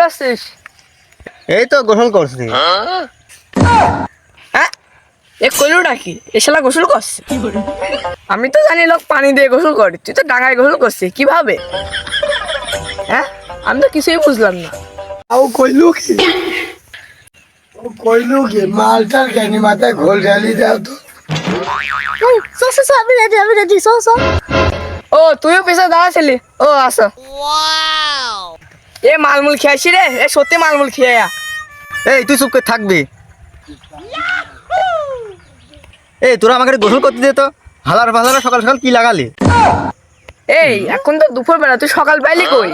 করছিস? এই তো গোসল করছি। হ্যাঁ, এ কইলুটা কি? এ শালা গোসল করছে? আমি তো জানি লোক পানি দিয়ে গোসল করে, তুই তো ডাঙায় গোসল করছিস কিভাবে? হ্যাঁ, আমি তো কিছুই বুঝলাম না। কইলু কি মালটার ক্যানি মাথায় ঘোল ঢালি দাও তো। আমি রেডি ও তুইও পেছনে দাঁড়াছিলি? ও আসো। এ মালমুল খেয়েছি রে, এ সত্যি মালমুল খেয়ে। এই তুই চুপ করে থাকবি। এই তোরা আমাকে গোসল করতে দে তো। হালার ফালার সকাল সকাল কি লাগালি? এই এখন তো দুপুর বেলা, তুই সকাল পাইলি কই?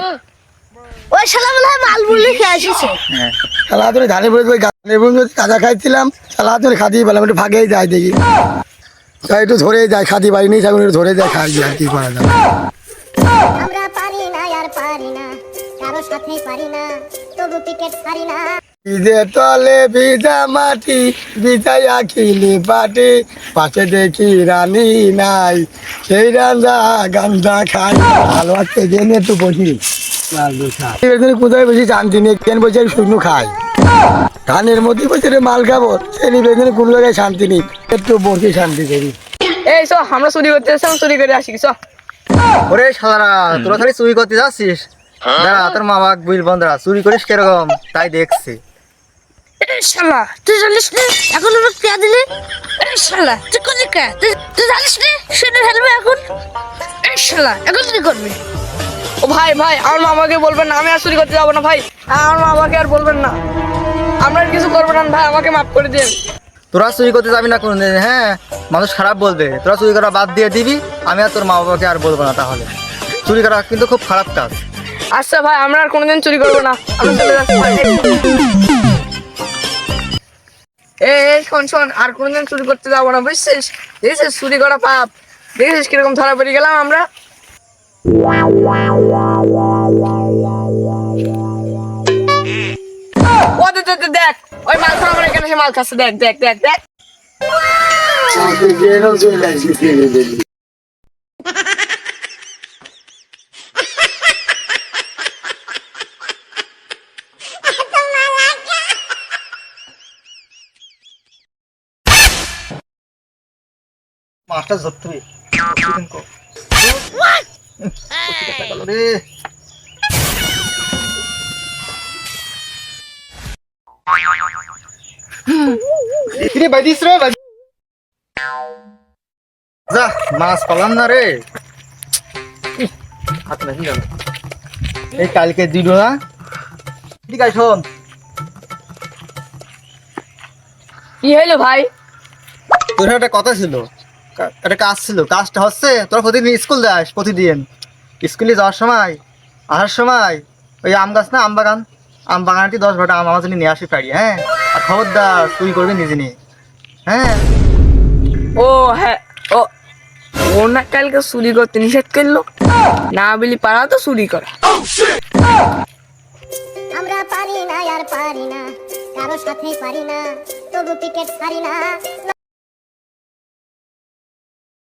ওই শালা মনে হয় মাল মুরলি খেয়ে আসিছে। শালা ধরে ধানে পড়ে গানে কাদা খাইছিলাম, শালা ধরে খাদিয়ে পেলাম, একটু ভাগেই যায় দেখি। তাই একটু ধরে যায়, খাদি বাড়ি নেই এখন একটু ধরে যায়, খাই আর কি করা যাবে। আমরা পারি না আর পারি না, কারো সাথে পারি না, তবু টিকেট পারি না। ভিজে তলে ভিজা মাটি, ভিজাই আখিলি পাটি, পাশে দেখি রানী নাই, সেই রান্দা গান্দা খাই। ভালো আছে জেনে একটু বসি কোথায় বেশি শান্তি নেই, কেন বসে শুকনো খাই। ধানের মধ্যে বসে মাল খাবো, সেই নিবেদনে কোনো জায়গায় শান্তি নেই, একটু বসে শান্তি করি। এই চ, আমরা চুরি করতে যাচ্ছি, চুরি করে আসি চ। ওরে শালারা, তোরা খালি চুরি করতে যাচ্ছিস? দাঁড়া, তোর মা বাবা বুঝ বন্ধরা চুরি করিস কিরকম তাই দেখছি। শালা তুই জানিস না এখন ওরা কে দিলে? শালা তুই কোন কে? তুই জানিস না সেটা ফেলবে এখন? শালা এখন কি করবি? ও ভাই ভাই, আমার মামাকে বলবেন না, আমি আর চুরি করতে যাবো না ভাই। আমার মামাকে আর বলবেন না, আমরা আর কিছু করবো না ভাই, আমাকে মাফ করে দিন। তোরা চুরি করতে যাবি না কোনদিন, হ্যাঁ? মানুষ খারাপ বলবে। তোরা চুরি করা বাদ দিয়ে দিবি, আমি আর তোর মা বাবাকে আর বলবো না। তাহলে চুরি করা কিন্তু খুব খারাপ কাজ। আচ্ছা ভাই, আমরা আর কোনোদিন চুরি করবো না, আমরা চলে যাচ্ছি ভাই। এই শোন শোন, আর কোনোদিন চুরি করতে যাবো না, বুঝছিস? দেখেছিস চুরি করা পাপ, দেখেছিস কিরকম ধরা পড়ে গেলাম আমরা। ও দেখ, ওই মাল খাওয়া আমার এখানে, সে মাল খাচ্ছে, দেখ দেখ দেখ দেখ। মাছটা ধরতে হবে। যা মাছ পালাম না রে। এই কালকে দিল না, ঠিক আছে। শোন, কি হইলো ভাই? তোর একটা কথা ছিল, একটা কাজ ছিল। কাজটা হচ্ছে, তোরা প্রতিদিন স্কুল যাস, প্রতিদিন স্কুলে যাওয়ার সময় আসার সময় ওই আম গাছ না, আম বাগান, আম বাগানটি 10-12টা আম আমার জন্য নিয়ে আসি পারি, হ্যাঁ? আর খবরদার চুরি করবি নিজে নিয়ে, হ্যাঁ? ও হ্যাঁ, ও ও না কালকে চুরি করতে নিষেধ করলো না, বলি পারা তো চুরি করে। আমরা পারি না আর পারি না, কারো সাথে পারি না, তবু টিকেট পারি না।